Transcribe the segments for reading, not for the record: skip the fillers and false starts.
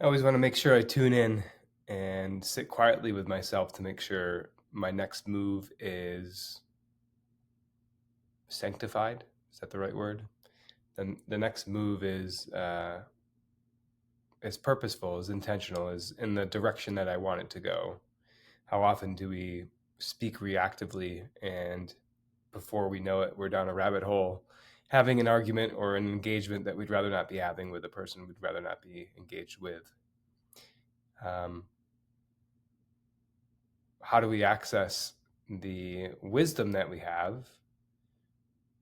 I always want to make sure I tune in and sit quietly with myself to make sure my next move is sanctified. Is that the right word? Then the next move is purposeful, is intentional, is in the direction that I want it to go. How often do we speak reactively, and before we know it, we're down a rabbit hole, having an argument or an engagement that we'd rather not be having with a person we'd rather not be engaged with. Um, how do we access the wisdom that we have?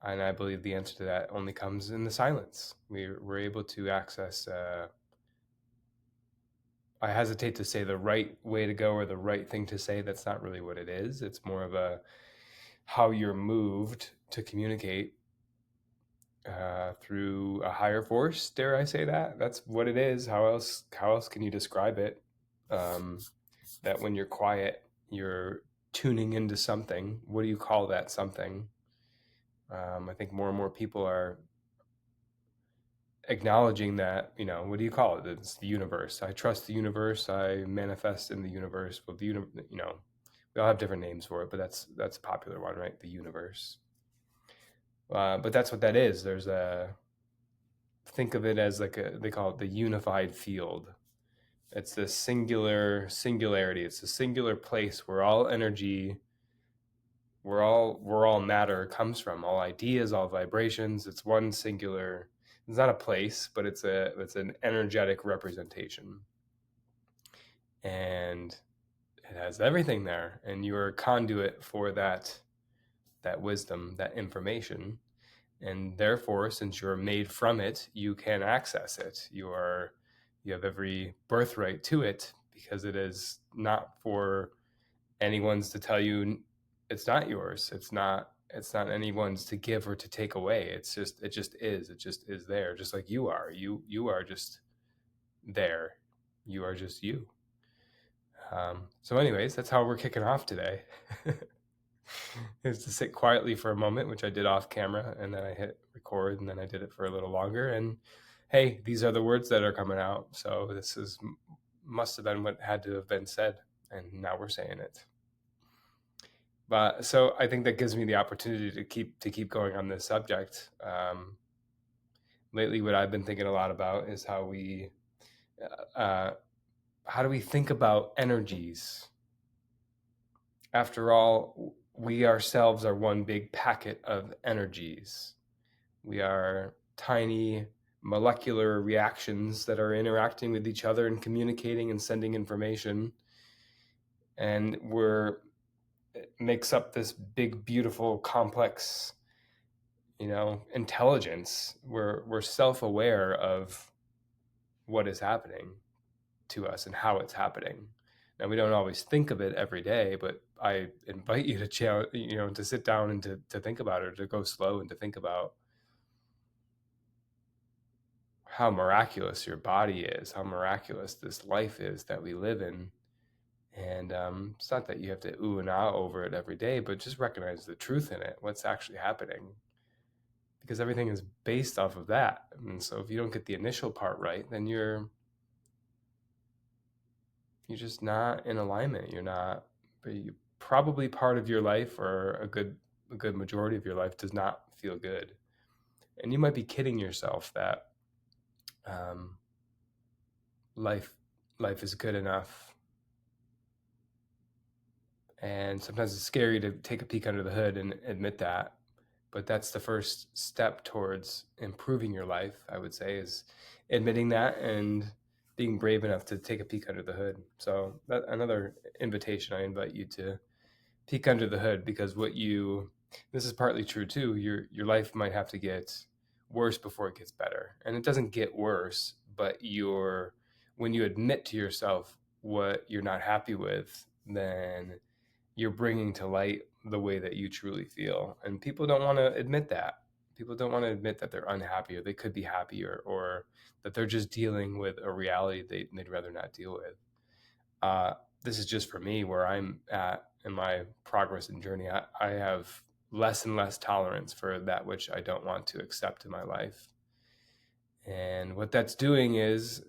And I believe the answer to that only comes in the silence. We're able to access, I hesitate to say the right way to go or the right thing to say. That's not really what it is. It's more of a how you're moved to communicate through a higher force. Dare I say that? That's what it is. How else can you describe it? Um, that when you're quiet, you're tuning into something. What do you call that something? I think more and more people are acknowledging that, what do you call it? It's the universe. I trust the universe. I manifest in the universe. Well, we all have different names for it, but that's a popular one, right? The universe. But that's what that is. Think of it as they call it the unified field. It's this singularity. It's a singular place where all energy, where all matter comes from, all ideas, all vibrations. It's one singular. It's not a place, but it's an energetic representation, and it has everything there. And you're a conduit for that wisdom, that information, and therefore, since you're made from it, you can access it. You have every birthright to it because it is not for anyone's to tell you it's not yours. It's not anyone's to give or to take away. It just is. It just is there, just like you are. You are just there. You are just you. So anyways, that's how we're kicking off today. Is to sit quietly for a moment, which I did off camera, and then I hit record, and then I did it for a little longer. And hey, these are the words that are coming out. So must have been what had to have been said, and now we're saying it. But so I think that gives me the opportunity to keep going on this subject. Lately, what I've been thinking a lot about is how do we think about energies? After all, we ourselves are one big packet of energies. We are tiny molecular reactions that are interacting with each other and communicating and sending information. And it makes up this big, beautiful, complex, intelligence. We're self-aware of what is happening to us and how it's happening. Now, we don't always think of it every day, but I invite you to sit down and to think about it, to go slow and to think about how miraculous your body is, how miraculous this life is that we live in. And it's not that you have to ooh and ah over it every day, but just recognize the truth in it, what's actually happening. Because everything is based off of that. And so if you don't get the initial part right, then you're just not in alignment. Probably part of your life, or a good majority of your life, does not feel good. And you might be kidding yourself that um, life is good enough. And sometimes it's scary to take a peek under the hood and admit that. But that's the first step towards improving your life, I would say, is admitting that and being brave enough to take a peek under the hood. So that another invitation, I invite you to peek under the hood, because this is partly true too. Your life might have to get worse before it gets better. And it doesn't get worse, but when you admit to yourself what you're not happy with, then you're bringing to light the way that you truly feel. And people don't want to admit that. People don't want to admit that they're unhappy, or they could be happier, or that they're just dealing with a reality they'd rather not deal with. This is just for me, where I'm at in my progress and journey. I have less and less tolerance for that which I don't want to accept in my life. And what that's doing is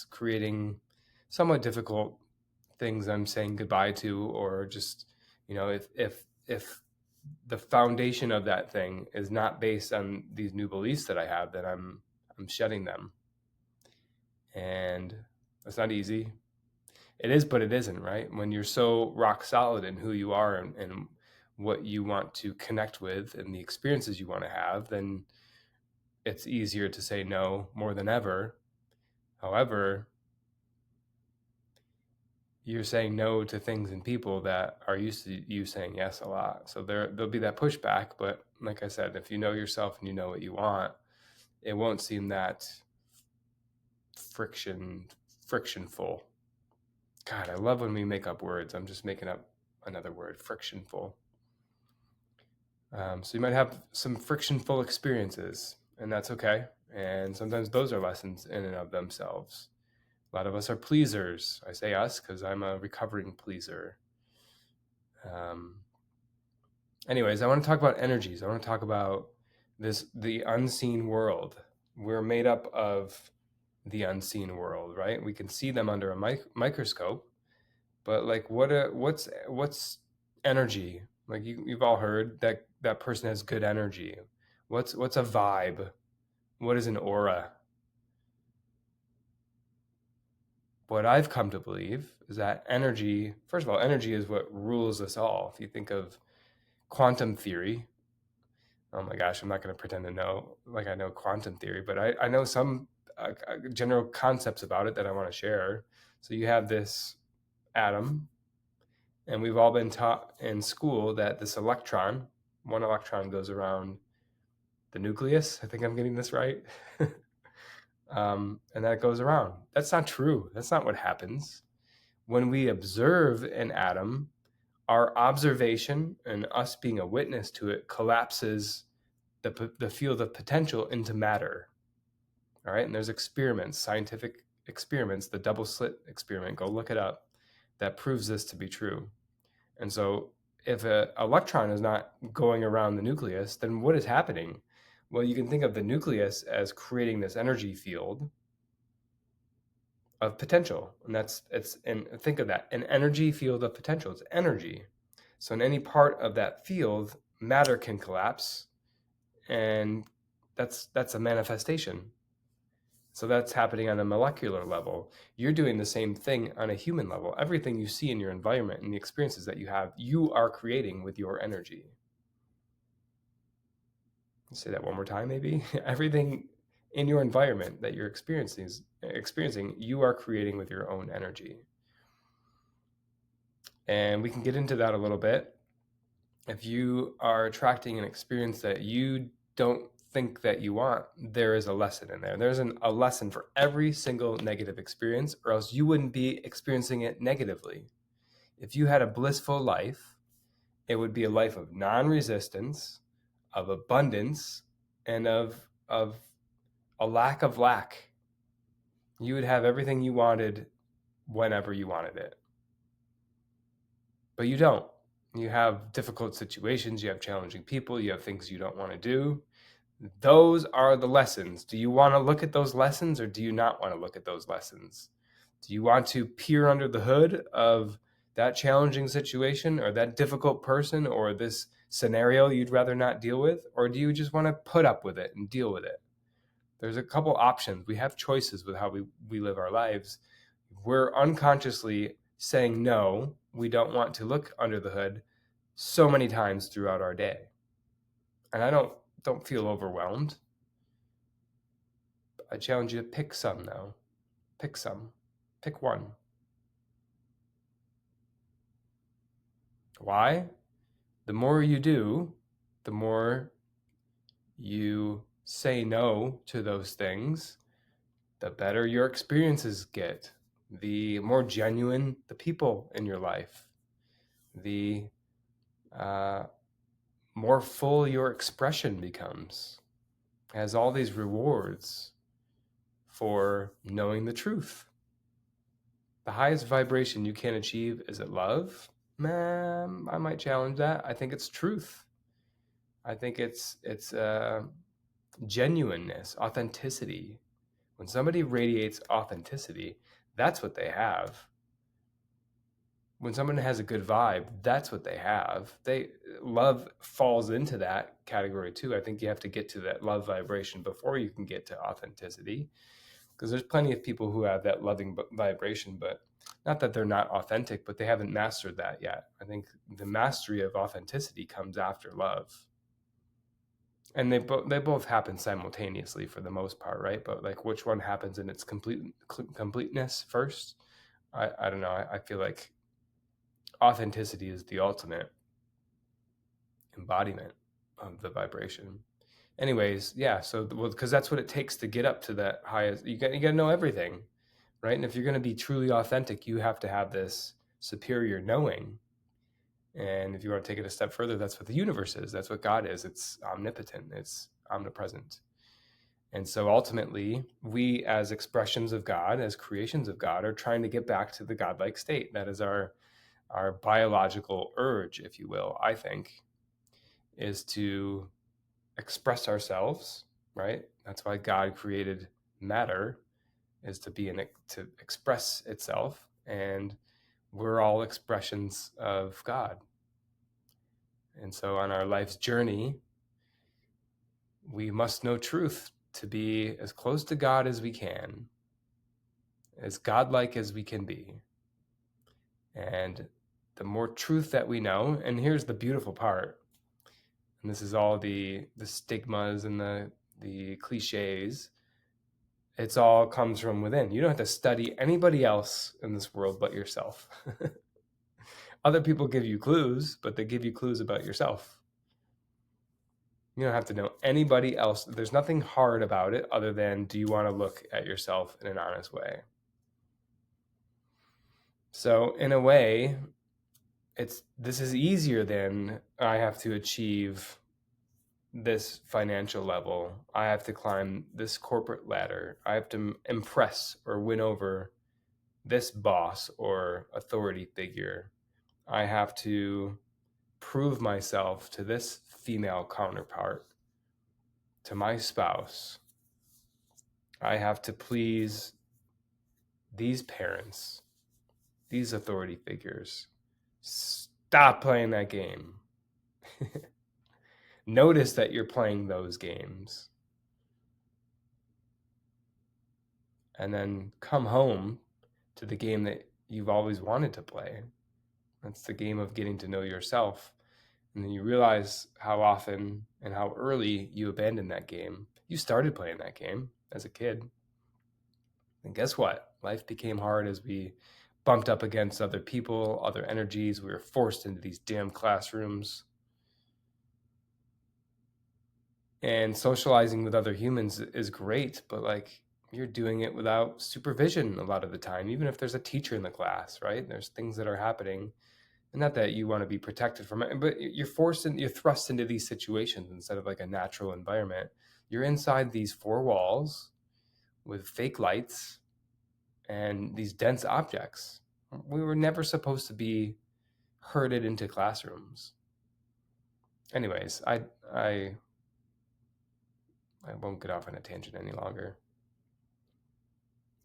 creating somewhat difficult things I'm saying goodbye to, or just, if the foundation of that thing is not based on these new beliefs that I have, then I'm shedding them. And that's not easy. It is, but it isn't, right? When you're so rock solid in who you are, and what you want to connect with and the experiences you want to have, then it's easier to say no more than ever. However, you're saying no to things and people that are used to you saying yes a lot. So there'll be that pushback. But like I said, if you know yourself and you know what you want, it won't seem that frictionful. God, I love when we make up words. I'm just making up another word, frictionful. So you might have some frictionful experiences, and that's okay. And sometimes those are lessons in and of themselves. A lot of us are pleasers. I say us because I'm a recovering pleaser. Anyways, I want to talk about energies. I want to talk about the unseen world. We're made up of the unseen world, right? We can see them under a microscope, but like what's energy? Like you've all heard that that person has good energy. What's a vibe? What is an aura? What I've come to believe is that energy, first of all, energy is what rules us all. If you think of quantum theory, oh my gosh, I'm not going to pretend to know, like I know quantum theory, but I know some general concepts about it that I want to share. So you have this atom, and we've all been taught in school that this electron, one electron goes around the nucleus. I think I'm getting this right. And that goes around. That's not true. That's not what happens. When we observe an atom, our observation and us being a witness to it collapses the field of potential into matter. All right. And there's experiments, scientific experiments, the double slit experiment, go look it up, that proves this to be true. And so if an electron is not going around the nucleus, then what is happening? Well, you can think of the nucleus as creating this energy field of potential. And think of that, an energy field of potential. It's energy. So in any part of that field, matter can collapse, and that's a manifestation. So that's happening on a molecular level. You're doing the same thing on a human level. Everything you see in your environment and the experiences that you have, you are creating with your energy. I'll say that one more time, maybe. Everything in your environment that you're experiencing, you are creating with your own energy. And we can get into that a little bit. If you are attracting an experience that you don't think that you want, there is a lesson in there. There's a lesson for every single negative experience, or else you wouldn't be experiencing it negatively. If you had a blissful life, it would be a life of non-resistance, of abundance, and of a lack of lack. You would have everything you wanted whenever you wanted it. But you don't. You have difficult situations, you have challenging people, you have things you don't want to do. Those are the lessons. Do you want to look at those lessons, or do you not want to look at those lessons? Do you want to peer under the hood of that challenging situation, or that difficult person, or this scenario you'd rather not deal with? Or do you just want to put up with it and deal with it? There's a couple options. We have choices with how we live our lives. We're unconsciously saying no, we don't want to look under the hood so many times throughout our day. And I don't feel overwhelmed. I challenge you to pick some though. Pick some. Pick one. Why? The more you do, the more you say no to those things, the better your experiences get, the more genuine the people in your life, the more full your expression becomes. It has all these rewards for knowing the truth. The highest vibration you can achieve, is it love? Man, I might challenge that. I think it's truth. I think it's genuineness, authenticity. When somebody radiates authenticity, that's what they have. When someone has a good vibe, that's what they have. Love falls into that category too. I think you have to get to that love vibration before you can get to authenticity, because there's plenty of people who have that loving vibration, but not that they're not authentic, but they haven't mastered that yet. I think the mastery of authenticity comes after love, and they both happen simultaneously for the most part, right? But like, which one happens in its completeness first? I don't know. I feel like authenticity is the ultimate embodiment of the vibration. Anyways, yeah. So, well, because that's what it takes to get up to that highest. You got to know everything, right? And if you're going to be truly authentic, you have to have this superior knowing. And if you want to take it a step further, that's what the universe is. That's what God is. It's omnipotent. It's omnipresent. And so ultimately, we as expressions of God, as creations of God, are trying to get back to the godlike state. That is our biological urge, if you will, I think, is to express ourselves, right? That's why God created matter, is to to express itself, and we're all expressions of God. And so on our life's journey, we must know truth to be as close to God as we can, as godlike as we can be. And the more truth that we know, and here's the beautiful part, and this is all the stigmas and the cliches, it's all comes from within. You don't have to study anybody else in this world but yourself. Other people give you clues, but they give you clues about yourself. You don't have to know anybody else. There's nothing hard about it other than, do you want to look at yourself in an honest way? So in a way, this is easier than, I have to achieve this financial level. I have to climb this corporate ladder. I have to impress or win over this boss or authority figure. I have to prove myself to this female counterpart, to my spouse. I have to please these parents, these authority figures. Stop playing that game. Notice that you're playing those games. And then come home to the game that you've always wanted to play. That's the game of getting to know yourself. And then you realize how often and how early you abandoned that game. You started playing that game as a kid. And guess what? Life became hard as we bumped up against other people, other energies. We were forced into these damn classrooms. And socializing with other humans is great, but like, you're doing it without supervision a lot of the time, even if there's a teacher in the class, right? There's things that are happening. And not that you want to be protected from it, but you're thrust into these situations instead of like a natural environment. You're inside these four walls with fake lights and these dense objects. We were never supposed to be herded into classrooms. Anyways, I won't get off on a tangent any longer.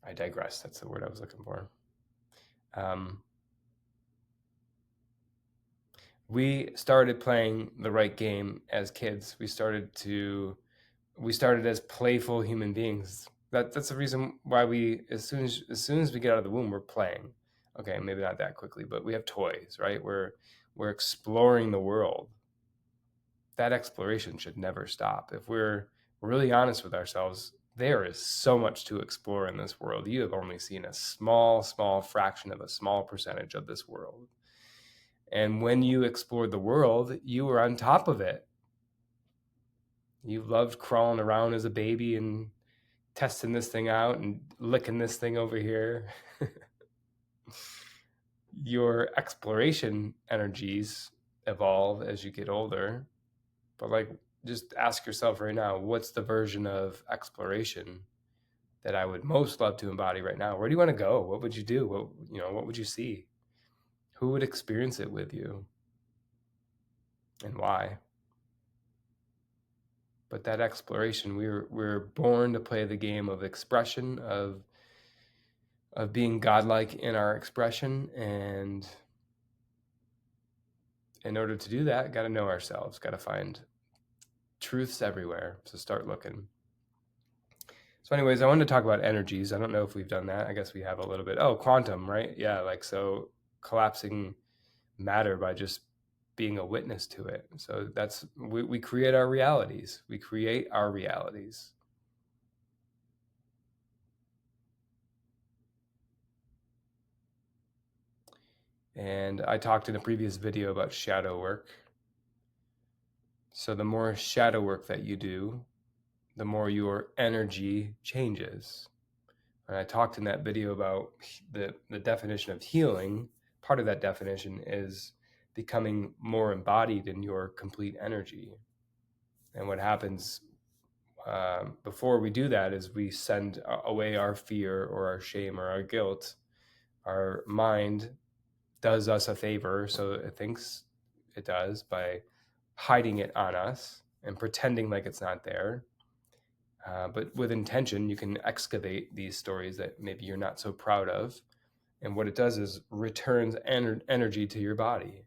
I digress. That's the word I was looking for. We started playing the right game as kids. We started as playful human beings. That's the reason why as soon as we get out of the womb, we're playing. Okay, maybe not that quickly, but we have toys, right? We're exploring the world. That exploration should never stop. If we're really honest with ourselves, there is so much to explore in this world. You have only seen a small fraction of a small percentage of this world. And when you explored the world, you were on top of it. You loved crawling around as a baby and testing this thing out and licking this thing over here. Your exploration energies evolve as you get older. But like, just ask yourself right now, what's the version of exploration that I would most love to embody right now? Where do you want to go? What would you do? What would you see? Who would experience it with you? And why? But that exploration, we're born to play the game of expression, of being godlike in our expression, and in order to do that, got to know ourselves, got to find truths everywhere. So start looking. So anyways, I wanted to talk about energies. I don't know if we've done that. I guess we have a little bit. Oh, quantum, right? Yeah, like so collapsing matter by just being a witness to it. So that's we create our realities. We create our realities. And I talked in a previous video about shadow work. So the more shadow work that you do, the more your energy changes. And I talked in that video about the definition of healing. Part of that definition is becoming more embodied in your complete energy. And what happens before we do that is we send away our fear or our shame or our guilt. Our mind does us a favor, so it thinks it does, by hiding it on us and pretending like it's not there. But with intention, you can excavate these stories that maybe you're not so proud of. And what it does is returns energy to your body.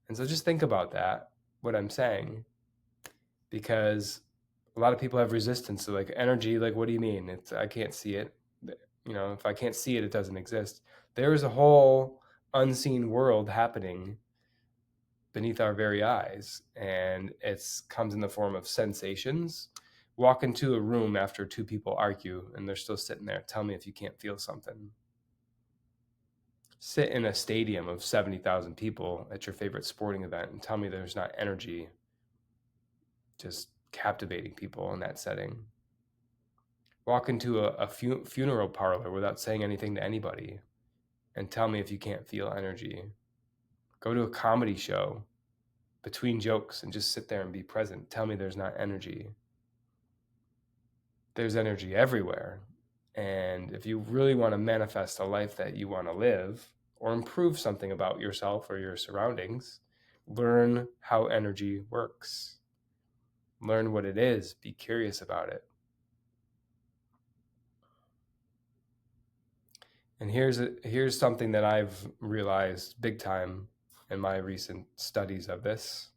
And so just think about that, what I'm saying, because a lot of people have resistance to like energy. Like, what do you mean? I can't see it. If I can't see it, it doesn't exist. There is a whole unseen world happening beneath our very eyes, and it comes in the form of sensations. Walk into a room after two people argue and they're still sitting there. Tell me if you can't feel something. Sit in a stadium of 70,000 people at your favorite sporting event and tell me there's not energy just captivating people in that setting. Walk into a funeral parlor without saying anything to anybody and tell me if you can't feel energy. Go to a comedy show between jokes and just sit there and be present. Tell me there's not energy. There's energy everywhere. And if you really want to manifest a life that you want to live or improve something about yourself or your surroundings, learn how energy works. Learn what it is. Be curious about it. And here's something that I've realized big time in my recent studies of this.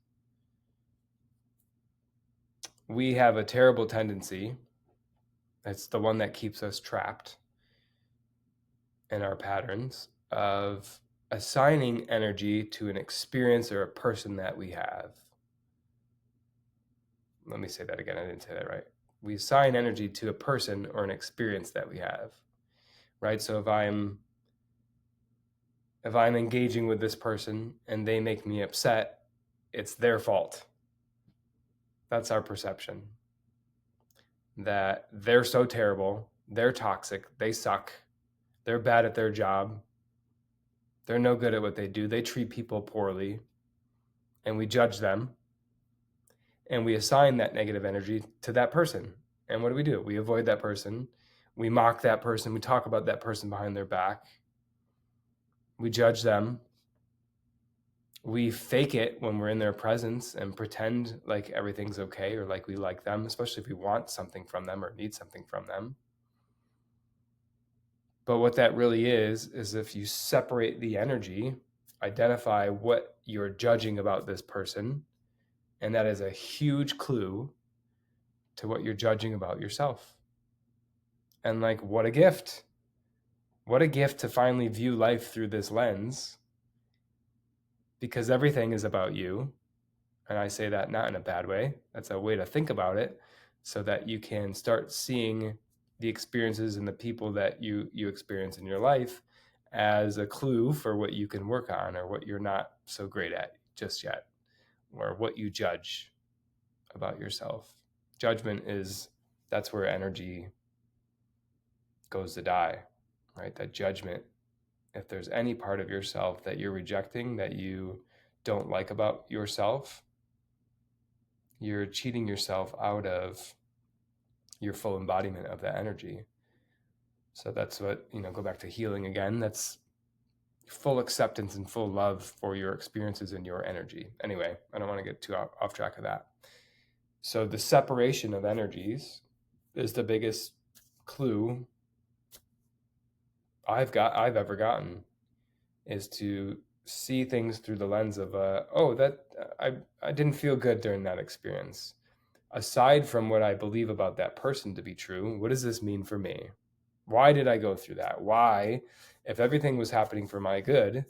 We have a terrible tendency, it's the one that keeps us trapped in our patterns, of assigning energy to an experience or a person that we have. Let me say that again. I didn't say that right. We assign energy to a person or an experience that we have, right? So if I'm engaging with this person and they make me upset, it's their fault. That's our perception. That they're so terrible, they're toxic, they suck, they're bad at their job, they're no good at what they do, they treat people poorly, and we judge them, and we assign that negative energy to that person. And what do? We avoid that person, we mock that person, we talk about that person behind their back, we judge them, we fake it when we're in their presence and pretend like everything's okay or like we like them, especially if we want something from them or need something from them. But what that really is if you separate the energy, identify what you're judging about this person, and that is a huge clue to what you're judging about yourself. And like, what a gift. What a gift to finally view life through this lens, because everything is about you. And I say that not in a bad way. That's a way to think about it so that you can start seeing the experiences and the people that you experience in your life as a clue for what you can work on or what you're not so great at just yet, or what you judge about yourself. Judgment that's where energy goes to die, right? That judgment, if there's any part of yourself that you're rejecting, that you don't like about yourself, you're cheating yourself out of your full embodiment of that energy. So that's what, go back to healing again. That's full acceptance and full love for your experiences and your energy. Anyway, I don't want to get too off track of that. So the separation of energies is the biggest clue I've ever gotten, is to see things through the lens of oh, that I didn't feel good during that experience. Aside from what I believe about that person to be true, what does this mean for me? Why did I go through that? Why, if everything was happening for my good,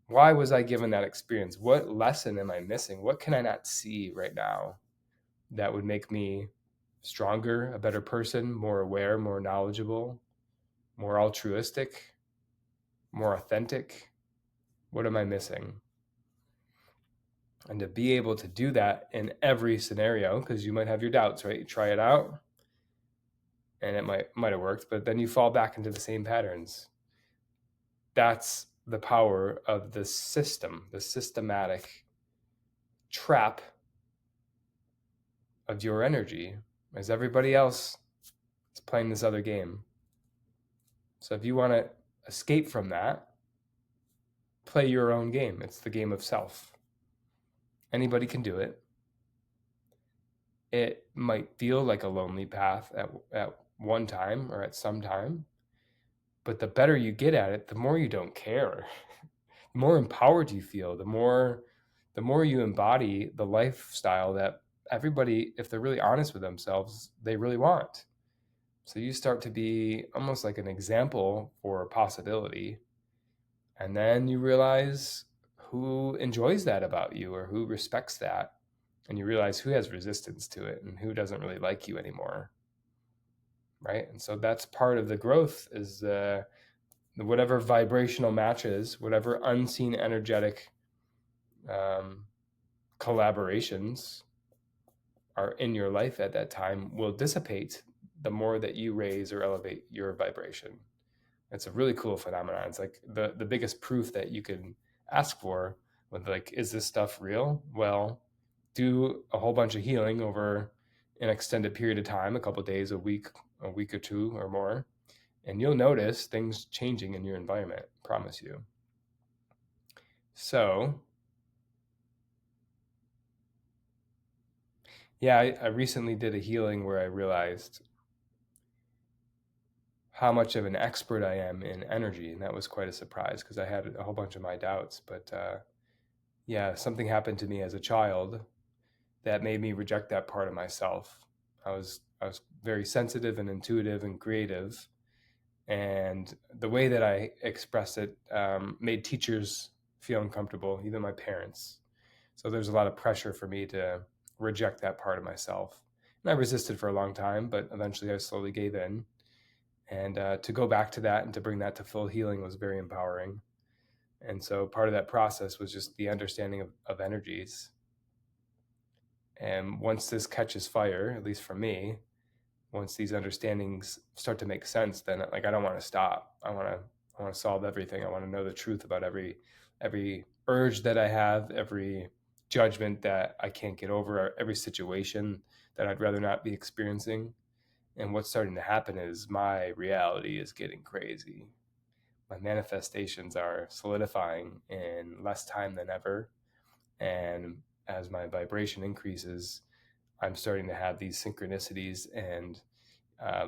why was I given that experience? What lesson am I missing? What can I not see right now that would make me stronger, a better person, more aware, more knowledgeable, more altruistic, more authentic? What am I missing? And to be able to do that in every scenario, because you might have your doubts, right? You try it out and it might have worked, but then you fall back into the same patterns. That's the power of the system, the systematic trap of your energy, as everybody else is playing this other game. So if you want to escape from that, play your own game. It's the game of self. Anybody can do it. It might feel like a lonely path at one time or at some time, but the better you get at it, the more you don't care. The more empowered you feel, the more you embody the lifestyle that everybody, if they're really honest with themselves, they really want. So you start to be almost like an example for possibility. And then you realize who enjoys that about you or who respects that. And you realize who has resistance to it and who doesn't really like you anymore. Right. And so that's part of the growth, is whatever vibrational matches, whatever unseen energetic um, collaborations are in your life at that time will dissipate the more that you raise or elevate your vibration. It's a really cool phenomenon. It's like the biggest proof that you can ask for with, like, is this stuff real? Well, do a whole bunch of healing over an extended period of time, a couple of days, a week or two or more, and you'll notice things changing in your environment. I promise you. So, yeah, I recently did a healing where I realized how much of an expert I am in energy, and that was quite a surprise because I had a whole bunch of my doubts. But yeah, something happened to me as a child that made me reject that part of myself. I was very sensitive and intuitive and creative, and the way that I expressed it made teachers feel uncomfortable, even my parents. So there's a lot of pressure for me to reject that part of myself. And I resisted for a long time, but eventually I slowly gave in. And to go back to that and to bring that to full healing was very empowering. And so part of that process was just the understanding of energies. And once this catches fire, at least for me, once these understandings start to make sense, then, like, I don't want to stop. I want to solve everything. I want to know the truth about every urge that I have, every judgment that I can't get over, every situation that I'd rather not be experiencing. And what's starting to happen is my reality is getting crazy. My manifestations are solidifying in less time than ever. And as my vibration increases, I'm starting to have these synchronicities and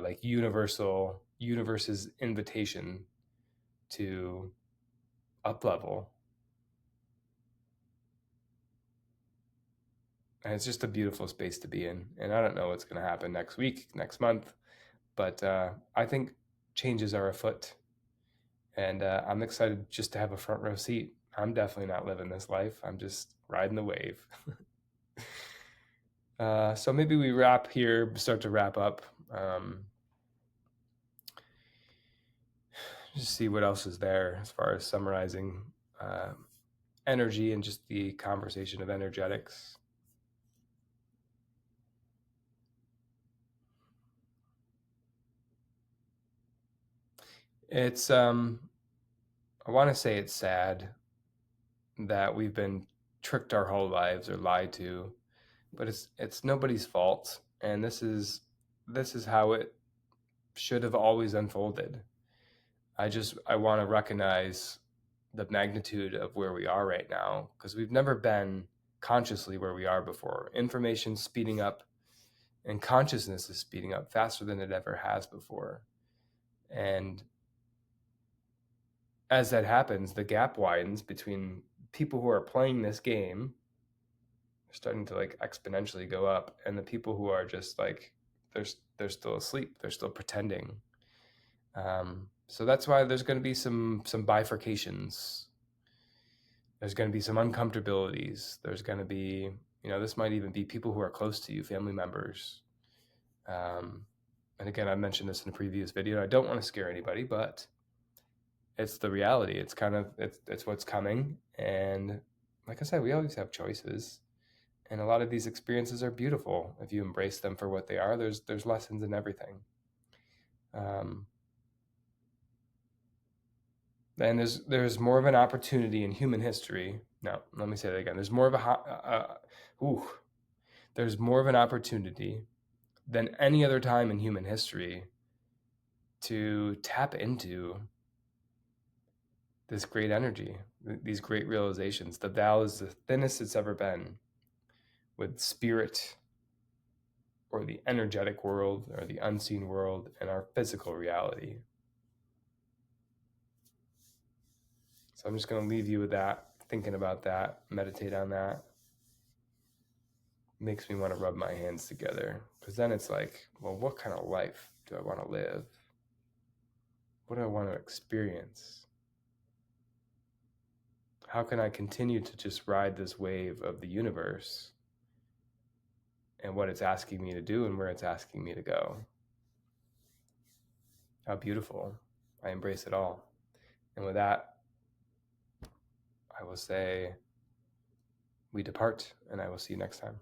like universe's invitation to up level. And it's just a beautiful space to be in. And I don't know what's going to happen next week, next month, but I think changes are afoot. And I'm excited just to have a front row seat. I'm definitely not living this life. I'm just riding the wave. So maybe we wrap here, start to wrap up. Just see what else is there as far as summarizing uh, energy and just the conversation of energetics. It's I want to say it's sad that we've been tricked our whole lives or lied to, but it's nobody's fault, and this is how it should have always unfolded. I want to recognize the magnitude of where we are right now, because we've never been consciously where we are before. Information speeding up and consciousness is speeding up faster than it ever has before. And as that happens, the gap widens between people who are playing this game, starting to like exponentially go up, and the people who are just like they're still asleep, they're still pretending. So that's why there's going to be some bifurcations. There's going to be some uncomfortabilities. There's going to be, this might even be people who are close to you, family members. And again, I mentioned this in a previous video. I don't want to scare anybody, but it's the reality. It's kind of, it's what's coming. And like I said, we always have choices. And a lot of these experiences are beautiful. If you embrace them for what they are, there's lessons in everything. And there's more of an opportunity in human history. No, let me say that again. There's more of an opportunity than any other time in human history to tap into this great energy, these great realizations. The veil is the thinnest it's ever been with spirit or the energetic world or the unseen world and our physical reality. So I'm just going to leave you with that, thinking about that, meditate on that. Makes me want to rub my hands together, because then it's like, well, what kind of life do I want to live? What do I want to experience? How can I continue to just ride this wave of the universe and what it's asking me to do and where it's asking me to go? How beautiful. I embrace it all. And with that, I will say we depart, and I will see you next time.